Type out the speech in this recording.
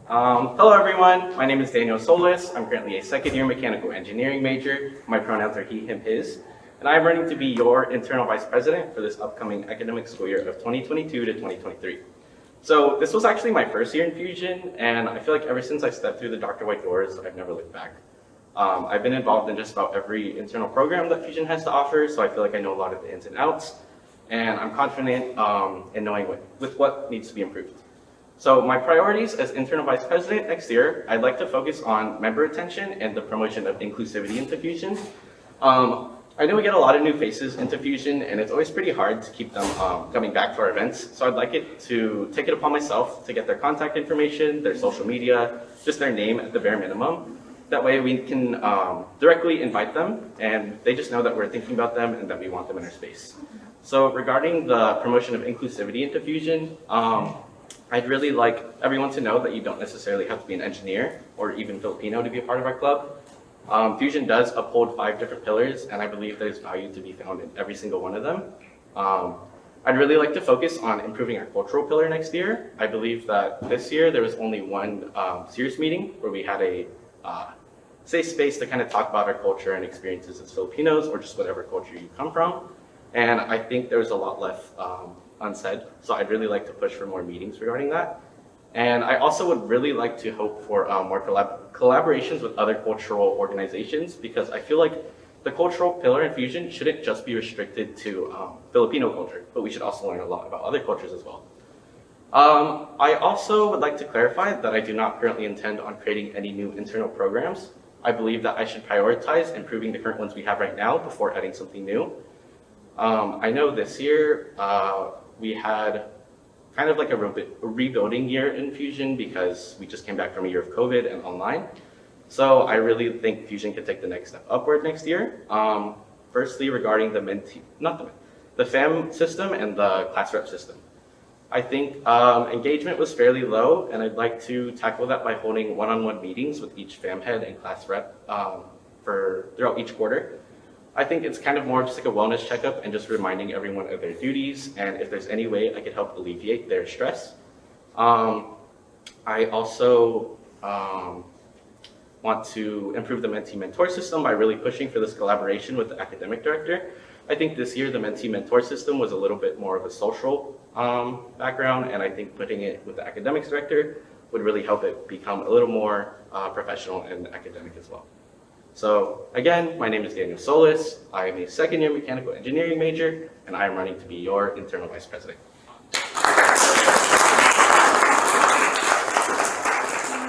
Hello everyone, my name is Daniel Solis. I'm currently a second year mechanical engineering major. My pronouns are he, him, his. And I'm running to be your internal vice president for this upcoming academic school year of 2022 to 2023. So this was actually my first year in Fusion, and I feel like ever since I stepped through the Dr. White doors, I've never looked back. I've been involved in just about every internal program that Fusion has to offer, so I feel like I know a lot of the ins and outs, and I'm confident in knowing what needs to be improved. So my priorities as internal vice president next year, I'd like to focus on member retention and the promotion of inclusivity into Fusion. I know we get a lot of new faces into Fusion, and it's always pretty hard to keep them coming back to our events. So I'd like to take it upon myself to get their contact information, their social media, just their name at the bare minimum. That way we can directly invite them, and they just know that we're thinking about them and that we want them in our space. So regarding the promotion of inclusivity into Fusion, I'd really like everyone to know that you don't necessarily have to be an engineer or even Filipino to be a part of our club. Fusion does uphold 5 different pillars, and I believe there's value to be found in every single one of them. I'd really like to focus on improving our cultural pillar next year. I believe that this year there was only one serious meeting where we had a safe space to kind of talk about our culture and experiences as Filipinos, or just whatever culture you come from. And I think there was a lot left unsaid, so I'd really like to push for more meetings regarding that. And I also would really like to hope for more collaborations with other cultural organizations, because I feel like the cultural pillar in Fusion shouldn't just be restricted to Filipino culture, but we should also learn a lot about other cultures as well. I also would like to clarify that I do not currently intend on creating any new internal programs. I believe that I should prioritize improving the current ones we have right now before adding something new. I know this year we had kind of like a rebuilding year in Fusion because we just came back from a year of COVID and online. So I really think Fusion could take the next step upward next year. Firstly, regarding the FAM system and the class rep system. I think engagement was fairly low, and I'd like to tackle that by holding one-on-one meetings with each FAM head and class rep throughout each quarter. I think it's kind of more just like a wellness checkup and just reminding everyone of their duties, and if there's any way I could help alleviate their stress. I also want to improve the mentee-mentor system by really pushing for this collaboration with the academic director. I think this year the mentee-mentor system was a little bit more of a social background, and I think putting it with the academics director would really help it become a little more professional and academic as well. So again, my name is Daniel Solis. I am a second year mechanical engineering major, and I am running to be your internal vice president.